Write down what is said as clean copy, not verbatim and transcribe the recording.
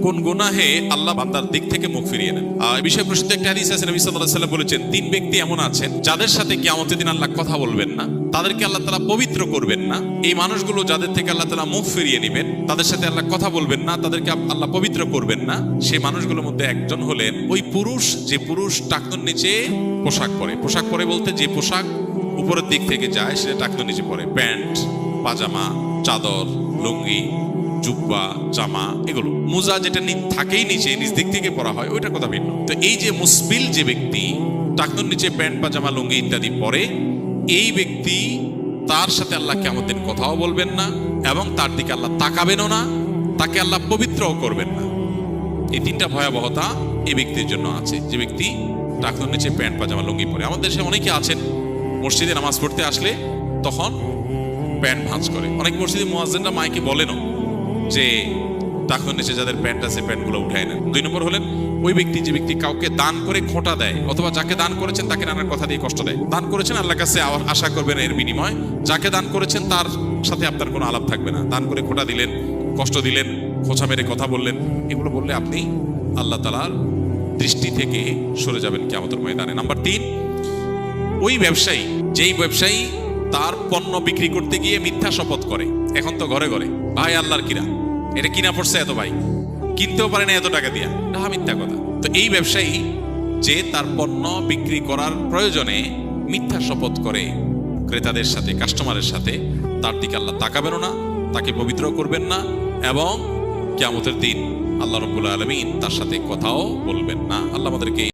কোন গুনাহে আল্লাহ বান্দার দিক থেকে মুখ ফিরিয়ে নেন। এই বিষয়ে প্রসিদ্ধ একটা হাদিস আছে, নবী সাল্লাল্লাহু আলাইহি ওয়াসাল্লাম বলেছেন, তিন ব্যক্তি এমন আছেন যাদের সাথে কিয়ামতের দিন আল্লাহ কথা বলবেন না, তাদেরকে আল্লাহ তাআলা পবিত্র করবেন না। এই মানুষগুলো যাদের থেকে আল্লাহ তাআলা মুখ ফিরিয়ে নেবেন, তাদের সাথে আল্লাহ কথা বলবেন না, তাদেরকে আল্লাহ পবিত্র করবেন না। সেই মানুষগুলোর মধ্যে একজন হলেন ওই পুরুষ, যে পুরুষ টাকনুর নিচে পোশাক পরে। পোশাক পরে বলতে যে পোশাক উপরের দিক থেকে যায় সেটা টাকনুর নিচে পরে, প্যান্ট, পাজামা, চাদর, লুঙ্গি, জুব্বা, জামা, এগুলো। মোজা যেটা থাকেই নিচে, নিচ দিক থেকে পরা হয়, ওইটার কথা ভিন্ন। তো এই যে মুসবিল যে ব্যক্তি টাকনুর নিচে প্যান্ট, পাজামা, লুঙ্গি ইত্যাদি পরে, এই ব্যক্তি তার সাথে আল্লাহ কিয়ামতের দিন কথাও বলবেন না এবং তার দিকে আল্লাহ তাকাবেনও না, তাকে আল্লাহ পবিত্রও করবেন না। এই তিনটা ভয়াবহতা এই ব্যক্তির জন্য আছে, যে ব্যক্তি টাকনুর নিচে প্যান্ট, পাজামা, লুঙ্গি পরে। আমাদের দেশে অনেকে আছেন মসজিদে নামাজ পড়তে আসলে তখন প্যান্ট ভাঁজ করে। অনেক মসজিদে মুয়াজ্জিনরা মাইকে বলেনও যে টাকনুর নিচে যাদের প্যান্ট আছে প্যান্টগুলো উঠায় নেন। 2 নম্বর হলেন ওই ব্যক্তি, যে ব্যক্তি কাউকে দান করে খোঁটা দেয়, অথবা যাকে দান করেছেন তাকে নানান কথা দিয়ে কষ্ট দেয়। দান করেছেন, আল্লাহর কাছে আশা করবেন এর বিনিময়। যাকে দান করেছেন তার সাথে আপনার কোনো আলাপ থাকবে না। দান করে খোঁটা দিলেন, কষ্ট দিলেন, খোঁচা মেরে কথা বললেন, এগুলো বললে আপনি আল্লাহ তাআলার দৃষ্টি থেকে সরে যাবেন কিয়ামতের ময়দানে। নাম্বার 3, ওই ব্যবসায়ী, যেই ব্যবসায়ী তার পণ্য বিক্রি করতে গিয়ে মিথ্যা শপথ করে। এখন তো ঘরে ঘরে ভাই আল্লাহর কিনা, এটা কিনা পড়ছে এত, ভাই কিনতেও পারে না এত টাকা দিয়া, মিথ্যা কথা। তো এই ব্যবসায়ী যে তার পণ্য বিক্রি করার প্রয়োজনে মিথ্যা শপথ করে ক্রেতাদের সাথে, কাস্টমারের সাথে, তার দিকে আল্লাহ তাকাবেনও না, তাকে পবিত্র করবেন না এবং কিয়ামতের দিন আল্লাহ রাব্বুল আলামিন তার সাথে কথাও বলবেন না। আল্লাহ আমাদেরকে